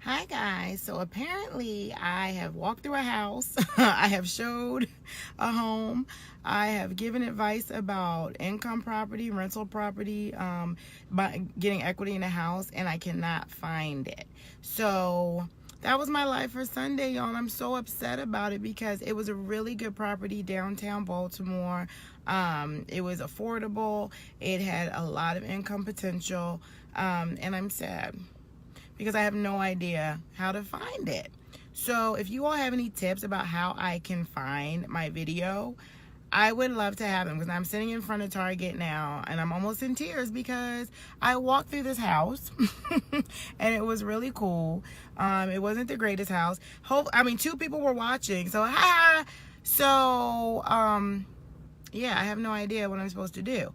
Hi guys, so apparently I have walked through a house, I have showed a home, I have given advice about income property, rental property, by getting equity in a house, and I cannot find it. So that was my life for Sunday, y'all. I'm so upset about it because it was a really good property downtown Baltimore. It was affordable, it had a lot of income potential, and I'm sad because I have no idea how to find it. So if you all have any tips about how I can find my video, I would love to have them, because I'm sitting in front of Target now and I'm almost in tears because I walked through this house and it was really cool. It wasn't the greatest house. Two people were watching, so yeah, I have no idea what I'm supposed to do.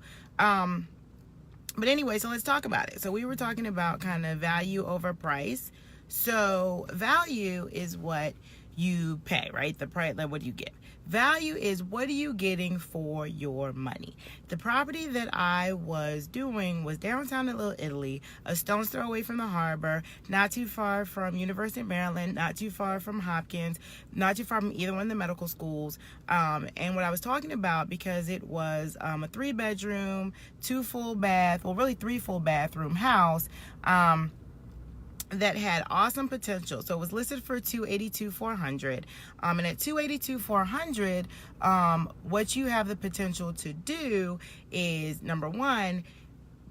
But anyway, so let's talk about it. So we were talking about kind of value over price. So value is what you pay, right? The price, like what do you get? Value is what are you getting for your money? The property that I was doing was downtown in Little Italy, a stone's throw away from the harbor, not too far from University of Maryland, not too far from Hopkins, not too far from either one of the medical schools. And what I was talking about, because it was a 3-bedroom, 2 full bath, well really 3 full bathroom house, that had awesome potential. So it was listed for $282,400, and at $282,400, what you have the potential to do is, number one,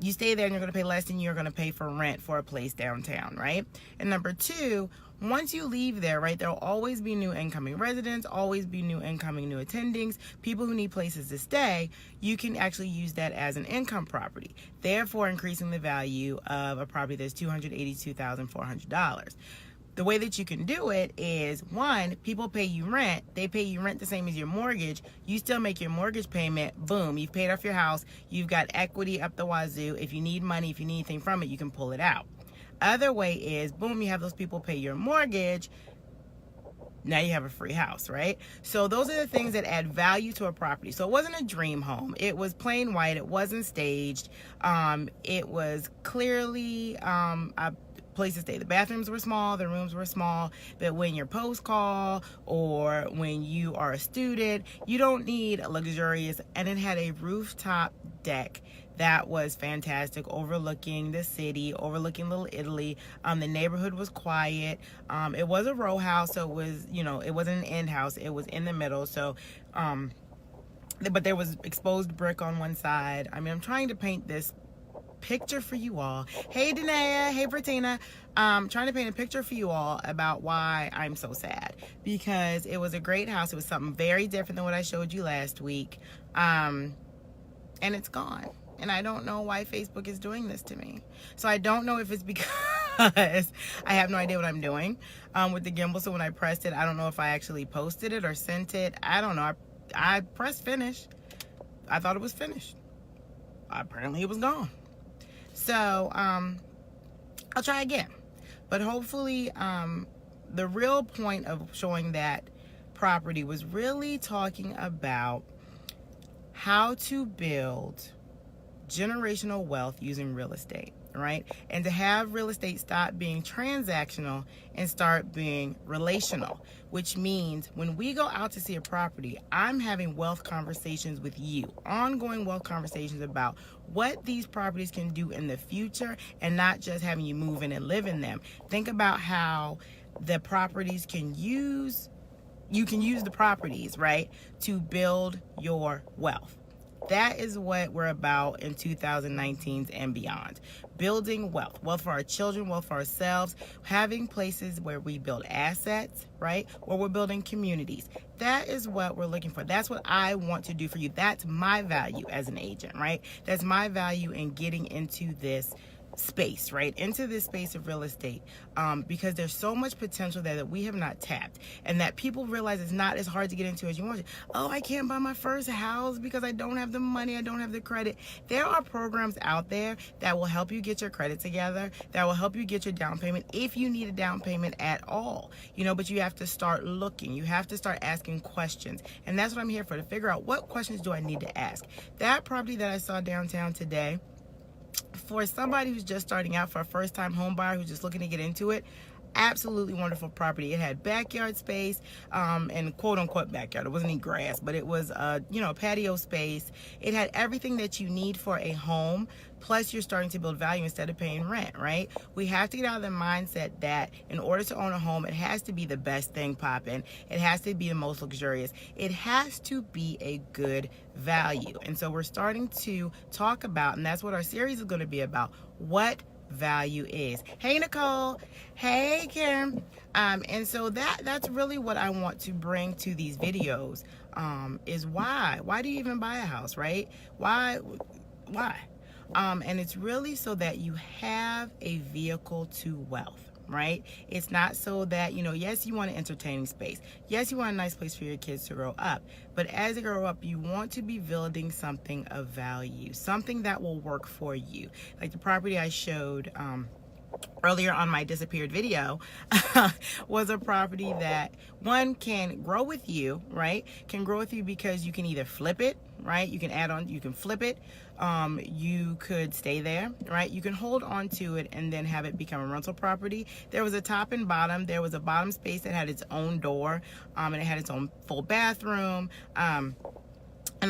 you stay there and you're going to pay less than you're going to pay for rent for a place downtown, right? And number two, once you leave there, right, there'll always be new incoming residents, always be new incoming new attendings, people who need places to stay. You can actually use that as an income property, therefore increasing the value of a property that's $282,400. The way that you can do it is, one, people pay you rent. They pay you rent the same as your mortgage. You still make your mortgage payment. Boom, you've paid off your house. You've got equity up the wazoo. If you need money, if you need anything from it, you can pull it out. Other way is, boom, you have those people pay your mortgage. Now you have a free house, right? So those are the things that add value to a property. So it wasn't a dream home. It was plain white. It wasn't staged. It was clearly a place to stay. The bathrooms were small, the rooms were small, but when you're post call or when you are a student, you don't need a luxurious, and it had a rooftop deck that was fantastic, overlooking the city, overlooking Little Italy. The neighborhood was quiet. It was a row house, so it was, it wasn't an end house, it was in the middle. So but there was exposed brick on one side. I'm trying to paint this picture for you all. Hey Danae, hey Bertina. Trying to paint a picture for you all about why I'm so sad, because it was a great house. It was something very different than what I showed you last week, and it's gone. And I don't know why Facebook is doing this to me. So I don't know if it's because I have no idea what I'm doing with the gimbal. So when I pressed it, I don't know if I actually posted it or sent it. I don't know. I pressed finish. I thought it was finished. Apparently it was gone. So I'll try again. But hopefully the real point of showing that property was really talking about how to build generational wealth using real estate, right? And to have real estate stop being transactional and start being relational, which means when we go out to see a property, I'm having wealth conversations with you, ongoing wealth conversations about what these properties can do in the future, and not just having you move in and live in them. Think about how the properties you can use the properties, right, to build your wealth. That is what we're about in 2019 and beyond. Building wealth. Wealth for our children, wealth for ourselves, having places where we build assets, right? Where we're building communities. That is what we're looking for. That's what I want to do for you. That's my value as an agent, right? That's my value in getting into this space, right? Into this space of real estate, because there's so much potential there that we have not tapped, and that people realize it's not as hard to get into as you want. Oh, I can't buy my first house because I don't have the money, I don't have the credit. There are programs out there that will help you get your credit together, that will help you get your down payment if you need a down payment at all, but you have to start looking. You have to start asking questions, and that's what I'm here for, to figure out what questions do I need to ask. That property that I saw downtown today, for somebody who's just starting out, for a first-time home buyer who's just looking to get into it, absolutely wonderful property. It had backyard space, and quote unquote backyard. It wasn't any grass, but it was, patio space. It had everything that you need for a home. Plus, you're starting to build value instead of paying rent, right? We have to get out of the mindset that in order to own a home, it has to be the best thing popping. It has to be the most luxurious. It has to be a good value. And so we're starting to talk about, and that's what our series is going to be about, what value is. Hey, Nicole. Hey, Kim. And so that's really what I want to bring to these videos, is why do you even buy a house, right? Why? And it's really so that you have a vehicle to wealth, right? It's not so that, yes, you want an entertaining space. Yes, you want a nice place for your kids to grow up. But as they grow up, you want to be building something of value, something that will work for you. Like the property I showed earlier on my disappeared video was a property that one can grow with you, right? Can grow with you because you can either flip it, right? You can add on, you can flip it. You could stay there, right? You can hold on to it and then have it become a rental property. There was a top and bottom. There was a bottom space that had its own door, and it had its own full bathroom, and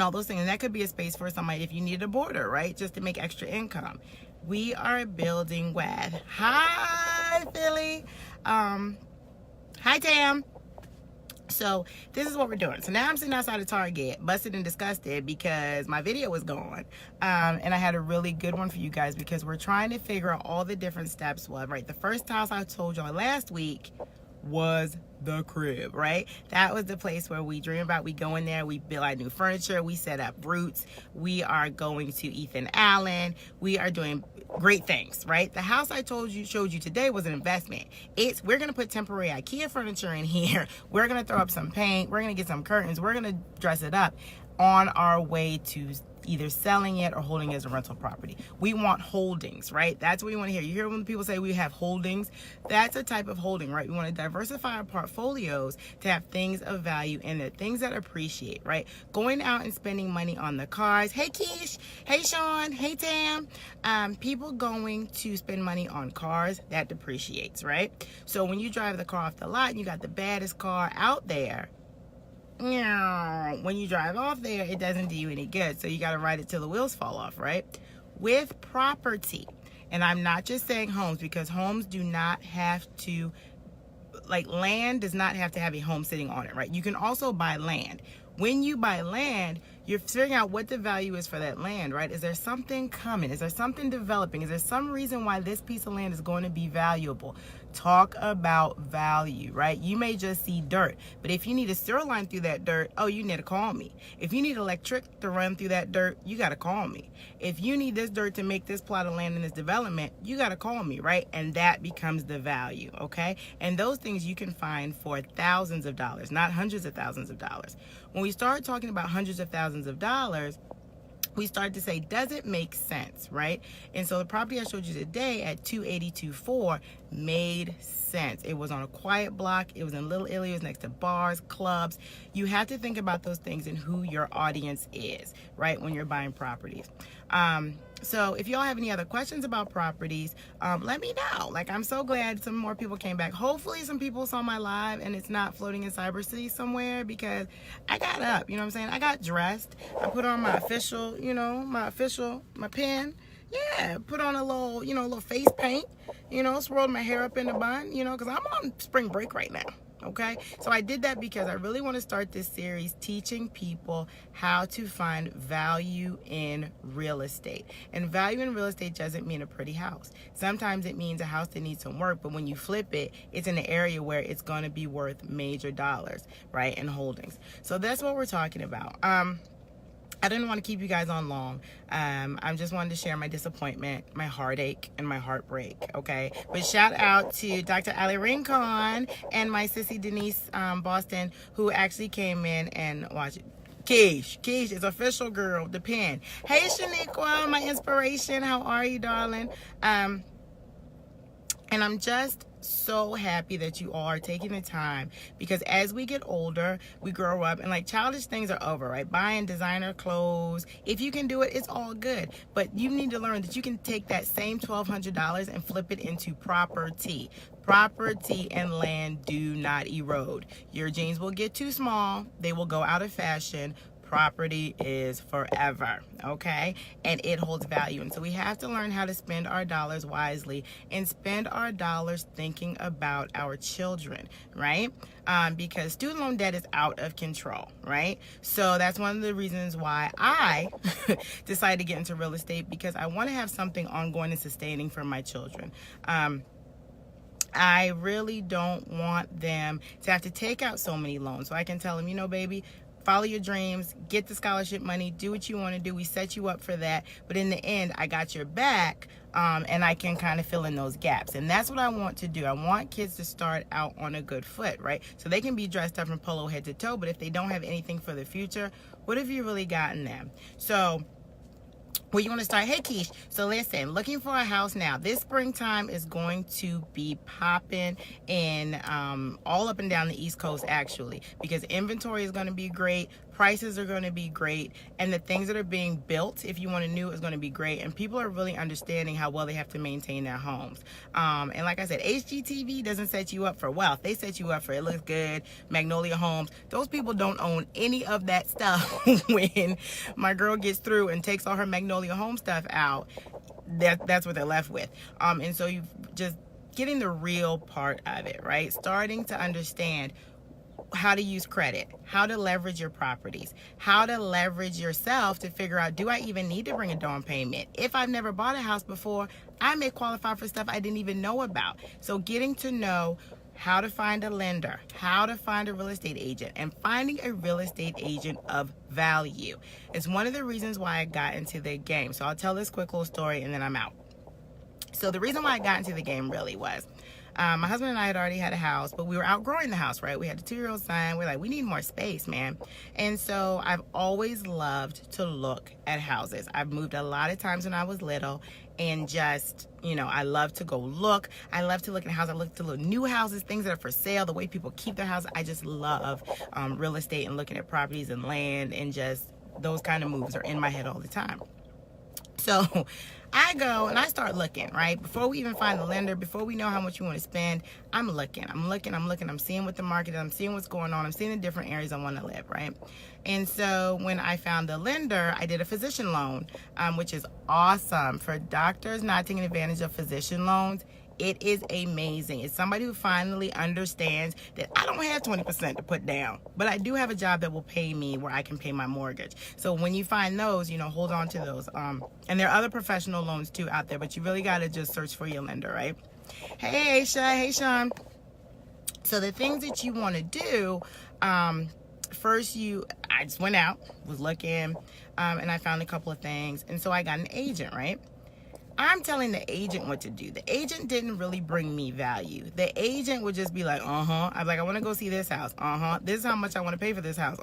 all those things. And that could be a space for somebody if you needed a boarder, right? Just to make extra income. We are building with, hi, Philly. Hi, Tam. So this is what we're doing. So now I'm sitting outside of Target, busted and disgusted because my video was gone. And I had a really good one for you guys because we're trying to figure out all the different steps. Well, right, the first house I told y'all last week was the crib, right? That was the place where we dream about. We go in there, we build our new furniture, we set up roots, we are going to Ethan Allen, we are doing great things, right? The house I showed you today was an investment. We're gonna put temporary IKEA furniture in here, we're gonna throw up some paint, we're gonna get some curtains, we're gonna dress it up on our way to either selling it or holding it as a rental property. We want holdings, right? That's what we want to hear. You hear when people say we have holdings? That's a type of holding, right? We want to diversify our portfolios to have things of value in it, things that appreciate, right? Going out and spending money on the cars. Hey, Keish. Hey, Sean. Hey, Tam. People going to spend money on cars, that depreciates, right? So when you drive the car off the lot and you got the baddest car out there, when you drive off there, it doesn't do you any good. So you got to ride it till the wheels fall off, right? With property, and I'm not just saying homes, because homes do not have to, like, land does not have to have a home sitting on it, right? You can also buy land. When you buy land, you're figuring out what the value is for that land, right? Is there something coming? Is there something developing? Is there some reason why this piece of land is going to be valuable? Talk about value, right? You may just see dirt, but if you need a sewer line through that dirt, oh, you need to call me. If you need electric to run through that dirt, you got to call me. If you need this dirt to make this plot of land in this development, you got to call me, right? And that becomes the value, okay? And those things you can find for thousands of dollars, not hundreds of thousands of dollars. When we start talking about hundreds of thousands of dollars, we start to say, does it make sense, right? And so the property I showed you today at 282.4 made sense. It was on a quiet block. It was in Little Italy. It was next to bars, clubs. You have to think about those things and who your audience is, right, when you're buying properties. So if y'all have any other questions about properties, let me know. Like, I'm so glad some more people came back. Hopefully some people saw my live and it's not floating in Cyber City somewhere, because I got up, you know what I'm saying? I got dressed. I put on my official, my pen. Yeah, put on a little, little face paint, swirled my hair up in a bun, because I'm on spring break right now. Okay, so I did that because I really want to start this series teaching people how to find value in real estate. And value in real estate doesn't mean a pretty house. Sometimes it means a house that needs some work, but when you flip it, it's in an area where it's going to be worth major dollars, right, in holdings. So that's what we're talking about. I didn't want to keep you guys on long. I just wanted to share my disappointment, my heartache, and my heartbreak, okay? But shout out to Dr. Ali Rincon and my sissy Denise Boston, who actually came in and watched it. Keish is official girl, the pen. Hey, Shaniqua, my inspiration. How are you, darling? And I'm just so happy that you all are taking the time, because as we get older, we grow up and like childish things are over, right? Buying designer clothes, if you can do it, it's all good. But you need to learn that you can take that same $1,200 and flip it into property. Property and land do not erode. Your jeans will get too small, they will go out of fashion. Property is forever, okay? And it holds value. And so we have to learn how to spend our dollars wisely and spend our dollars thinking about our children, right? Because student loan debt is out of control, right? So that's one of the reasons why I decided to get into real estate, because I want to have something ongoing and sustaining for my children. I really don't want them to have to take out so many loans. So I can tell them, you know, baby, follow your dreams, get the scholarship money, do what you want to do. We set you up for that. But in the end, I got your back, and I can kind of fill in those gaps. And that's what I want to do. I want kids to start out on a good foot, right? So they can be dressed up from polo head to toe, but if they don't have anything for the future, what have you really gotten them? So where you want to start? Hey Keish, so listen, looking for a house now. This springtime is going to be popping in all up and down the East Coast, actually, because inventory is going to be great, prices are going to be great, and the things that are being built, if you want a new, is going to be great. And people are really understanding how well they have to maintain their homes. And like I said, HGTV doesn't set you up for wealth. They set you up for it looks good, Magnolia Homes. Those people don't own any of that stuff. When my girl gets through and takes all her Magnolia Home stuff out, that's what they're left with. And so you just getting the real part of it, right? Starting to understand how to use credit, how to leverage your properties, how to leverage yourself to figure out, do I even need to bring a down payment? If I've never bought a house before, I may qualify for stuff I didn't even know about. So getting to know how to find a lender, how to find a real estate agent, and finding a real estate agent of value. It's one of the reasons why I got into the game. So I'll tell this quick little story and then I'm out. So the reason why I got into the game really was, my husband and I had already had a house, but we were outgrowing the house, right? We had a 2-year-old son. We're like, we need more space, man. And so I've always loved to look at houses. I've moved a lot of times when I was little, and just, you know, I love to go look. I love to look at houses. I look to look new houses, things that are for sale, the way people keep their houses. I just love real estate and looking at properties and land, and just those kind of moves are in my head all the time. So I go and I start looking, right? Before we even find the lender, before we know how much we want to spend, I'm looking. I'm seeing what the market is. I'm seeing what's going on. I'm seeing the different areas I want to live, right? And so when I found the lender, I did a physician loan, which is awesome for doctors not taking advantage of physician loans. It is amazing. It's somebody who finally understands that I don't have 20% to put down, but I do have a job that will pay me where I can pay my mortgage. So when you find those, you know, hold on to those. And there are other professional loans too out there, but you really got to just search for your lender, right? Hey, Aisha. Hey, Sean. So the things that you want to do, first I just went out, was looking, and I found a couple of things. And so I got an agent, right? I'm telling the agent what to do. The agent didn't really bring me value. The agent would just be like, I'm like, I want to go see this house. This is how much I want to pay for this house.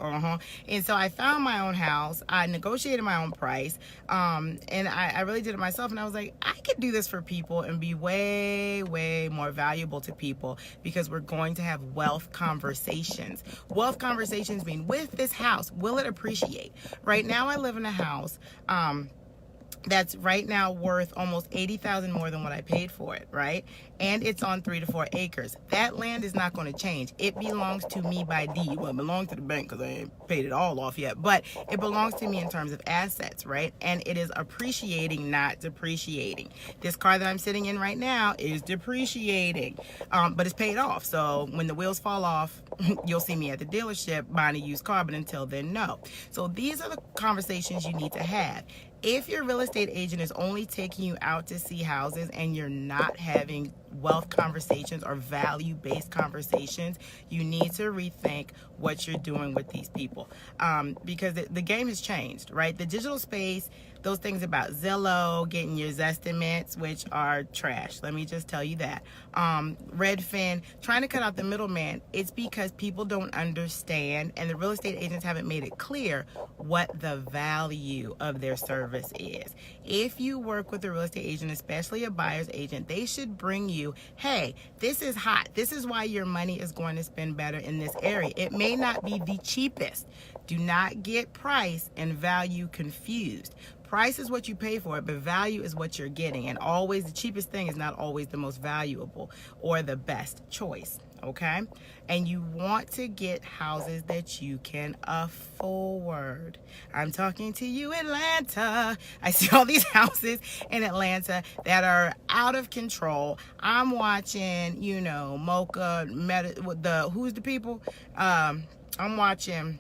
And so I found my own house. I negotiated my own price. And I really did it myself. And I was like, I could do this for people and be way, way more valuable to people, because we're going to have wealth conversations. Wealth conversations mean, with this house, will it appreciate? Right now I live in a house, that's right now worth almost $80,000 more than what I paid for it, right? And it's on 3 to 4 acres. That land is not going to change. It belongs to me by deed. Well, it belongs to the bank because I ain't paid it all off yet, but it belongs to me in terms of assets, right? And it is appreciating, not depreciating. This car that I'm sitting in right now is depreciating, but it's paid off. So when the wheels fall off, you'll see me at the dealership buying a used car, but until then, no. So these are the conversations you need to have. If your real estate agent is only taking you out to see houses and you're not having wealth conversations or value-based conversations, you need to rethink what you're doing with these people, because the game has changed, right? The digital space, those things about Zillow, getting your Zestimates, which are trash. Let me just tell you that. Redfin, trying to cut out the middleman. It's because people don't understand, and the real estate agents haven't made it clear what the value of their service is. If you work with a real estate agent, especially a buyer's agent, they should bring you, hey, this is hot. This is why your money is going to spend better in this area. It may not be the cheapest. Do not get price and value confused. Price is what you pay for it, but value is what you're getting. And always the cheapest thing is not always the most valuable or the best choice, okay? And you want to get houses that you can afford. I'm talking to you, Atlanta. I see all these houses in Atlanta that are out of control. I'm watching, you know, Mocha, who's the people? I'm watching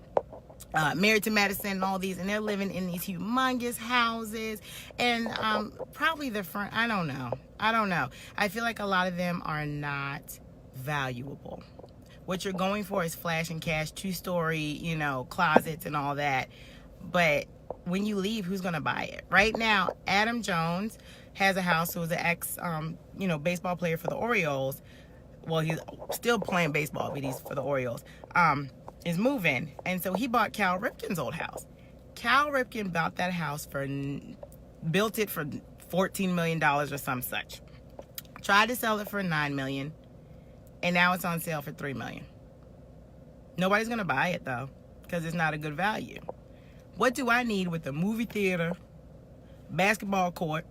Married to Medicine and all these, and they're living in these humongous houses, and probably the front, I don't know. I feel like a lot of them are not valuable. What you're going for is flash and cash, 2-story, you know, closets and all that, but when you leave, who's gonna buy it? Right now, Adam Jones has a house, who was an ex you know, baseball player for the Orioles. Well, he's still playing baseball, but he's for the Orioles. Is moving, and so he bought Cal Ripken's old house. Cal Ripken bought that house built it for $14 million or some such. Tried to sell it for $9 million, and now it's on sale for $3 million. Nobody's gonna buy it though, because it's not a good value. What do I need with a movie theater, basketball court,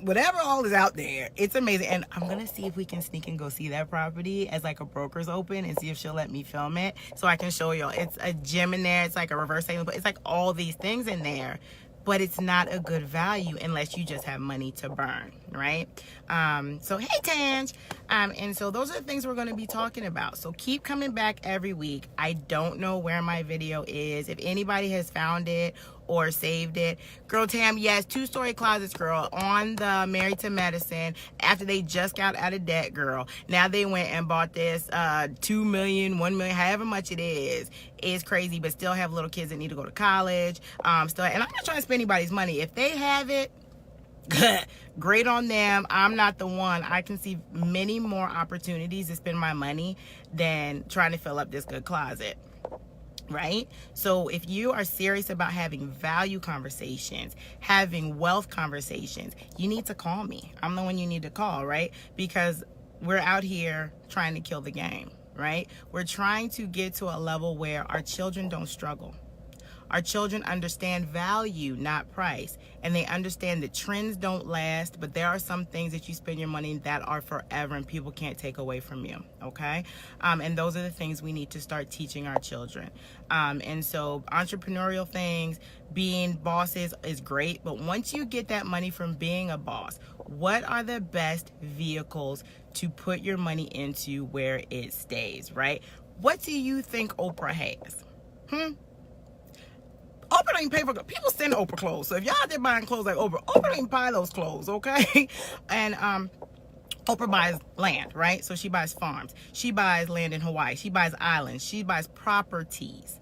whatever all is out there? It's amazing. And I'm gonna see if we can sneak and go see that property as like a broker's open, and see if she'll let me film it so I can show y'all. It's a gym in there, it's like a reverse savings, but it's like all these things in there, but it's not a good value unless you just have money to burn, right? So hey, Tange. And so those are the things we're going to be talking about. So keep coming back every week. I don't know where my video is. If anybody has found it or saved it. Girl, Tam, yes, 2-story closets, girl, on the Married to Medicine, after they just got out of debt, girl. Now they went and bought this $2 million, $1 million, however much it is. It's crazy, but still have little kids that need to go to college. And I'm not trying to spend anybody's money. If they have it, great on them. I'm not the one. I can see many more opportunities to spend my money than trying to fill up this good closet, right? So if you are serious about having value conversations, having wealth conversations, you need to call me. I'm the one you need to call, right? Because we're out here trying to kill the game, right? We're trying to get to a level where our children don't struggle. Our children understand value, not price. And they understand that trends don't last, but there are some things that you spend your money that are forever and people can't take away from you, okay? And those are the things we need to start teaching our children. And so entrepreneurial things, being bosses is great, but once you get that money from being a boss, what are the best vehicles to put your money into where it stays, right? What do you think Oprah has? Oprah don't even pay for, people send Oprah clothes. So if y'all out there buying clothes like Oprah don't even buy those clothes, okay? And Oprah buys land, right? So she buys farms. She buys land in Hawaii. She buys islands. She buys properties.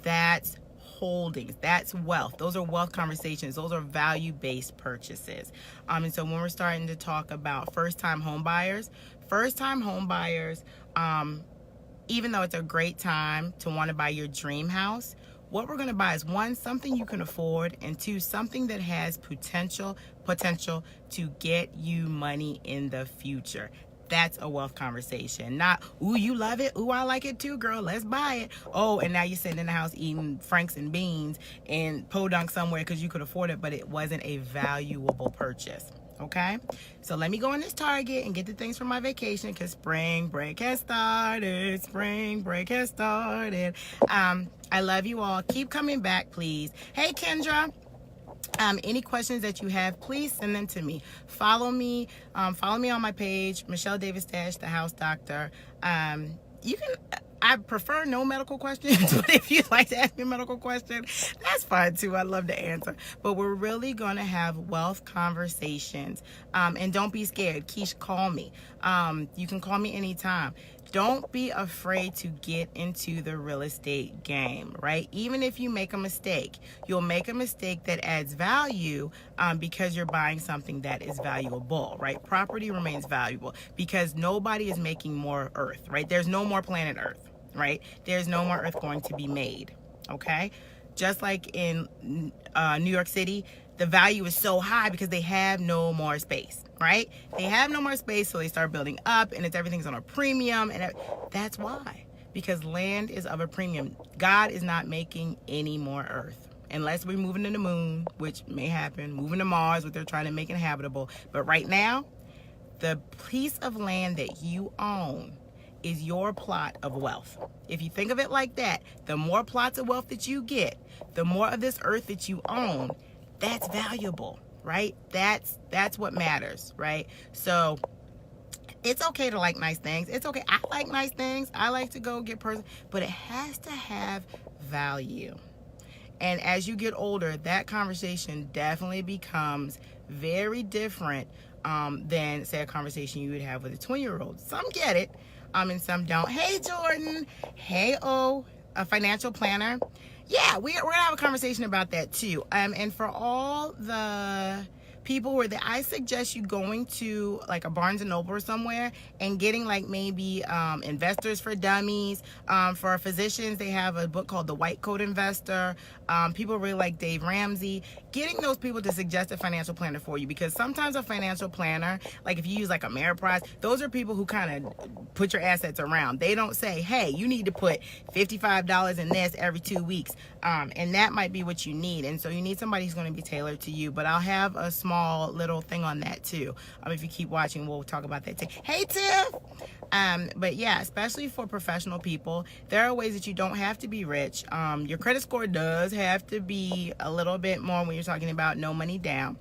That's holdings. That's wealth. Those are wealth conversations. Those are value-based purchases. And so when we're starting to talk about first-time home buyers, even though it's a great time to want to buy your dream house, what we're going to buy is, 1, something you can afford, and 2, something that has potential to get you money in the future. That's a wealth conversation. Not, ooh, you love it. Ooh, I like it too, girl. Let's buy it. Oh, and now you're sitting in the house eating Franks and beans and podunk somewhere because you could afford it, but it wasn't a valuable purchase. Okay, so let me go in this Target and get the things for my vacation, because spring break has started. I love you all. Keep coming back, please. Hey, Kendra. Any questions that you have, please send them to me. Follow me on my page, Michelle Davis Dash, the House Doctor. I I prefer no medical questions, but if you'd like to ask me a medical question, that's fine too. I'd love to answer. But we're really going to have wealth conversations. And don't be scared. Keish, call me. You can call me anytime. Don't be afraid to get into the real estate game, right? Even if you make a mistake, you'll make a mistake that adds value because you're buying something that is valuable, right? Property remains valuable because nobody is making more earth, right? There's no more planet Earth, right? There's no more earth going to be made, okay? Just like in New York City, the value is so high because they have no more space, right? They have no more space, so they start building up, and everything's on a premium, and that's why. Because land is of a premium. God is not making any more earth. Unless we're moving to the moon, which may happen, moving to Mars, what they're trying to make inhabitable. But right now, the piece of land that you own is your plot of wealth. If you think of it like that, the more plots of wealth that you get, the more of this earth that you own, that's valuable, right? That's what matters, right? So it's okay to like nice things. It's okay. I like nice things. I like to go get but it has to have value. And as you get older, that conversation definitely becomes very different than, say, a conversation you would have with a 20-year-old. Some get it, and some don't. Hey, Jordan. Hey, a financial planner. Yeah, we're gonna have a conversation about that too. And for all the people where I suggest you going to like a Barnes and Noble or somewhere and getting like maybe Investors for Dummies. For physicians, they have a book called The White Coat Investor. People really like Dave Ramsey. Getting those people to suggest a financial planner for you, because sometimes a financial planner, like if you use like Ameriprise, those are people who kind of put your assets around. They don't say, hey, you need to put $55 in this every 2 weeks. And that might be what you need. And so you need somebody who's going to be tailored to you. But I'll have a small little thing on that too. If you keep watching, we'll talk about that too. Hey, Tiff. But yeah, especially for professional people, there are ways that you don't have to be rich. Your credit score does have to be a little bit more when you're talking about no money down.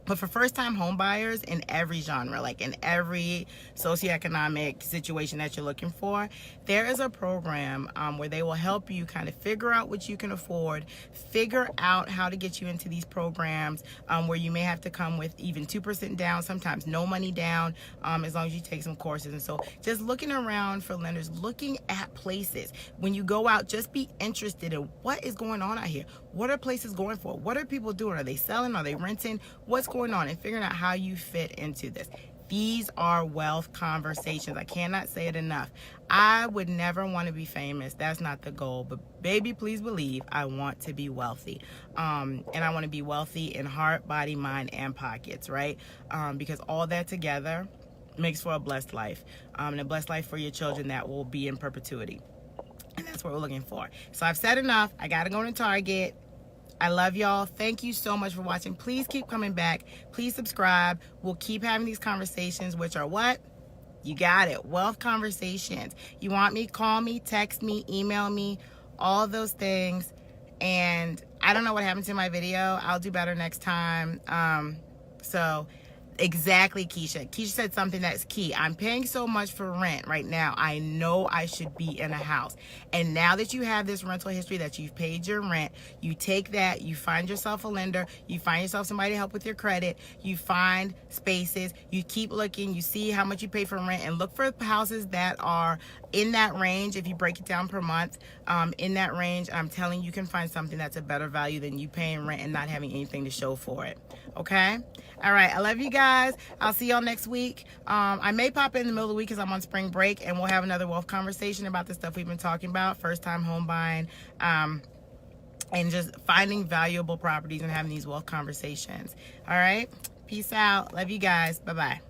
But for first-time home buyers in every genre, like in every socioeconomic situation that you're looking for, there is a program where they will help you kind of figure out what you can afford, figure out how to get you into these programs where you may have to come with even 2% down, sometimes no money down, as long as you take some courses. And so just looking around for lenders, looking at places. When you go out, just be interested in what is going on out here. What are places going for? What are people doing? Are they selling? Are they renting? What's going on? And figuring out how you fit into this. These are wealth conversations. I cannot say it enough. I would never want to be famous. That's not the goal. But baby, please believe I want to be wealthy. And I want to be wealthy in heart, body, mind, and pockets, right? Because all that together makes for a blessed life. And a blessed life for your children that will be in perpetuity. And that's what we're looking for. So I've said enough. I got to go to Target. I love y'all. Thank you so much for watching. Please keep coming back. Please subscribe. We'll keep having these conversations, which are what? You got it. Wealth conversations. You want me? Call me, text me, email me, all those things. And I don't know what happened to my video. I'll do better next time. Exactly, Keisha. Keisha said something that's key. I'm paying so much for rent right now. I know I should be in a house. And now that you have this rental history, that you've paid your rent, you take that, you find yourself a lender, you find yourself somebody to help with your credit, you find spaces, you keep looking, you see how much you pay for rent, and look for houses that are in that range. If you break it down per month, in that range, I'm telling you, you can find something that's a better value than you paying rent and not having anything to show for it. Okay? All right. I love you guys. I'll see y'all next week. I may pop in the middle of the week because I'm on spring break, and we'll have another wealth conversation about the stuff we've been talking about, first-time home buying, and just finding valuable properties and having these wealth conversations. All right? Peace out. Love you guys. Bye-bye.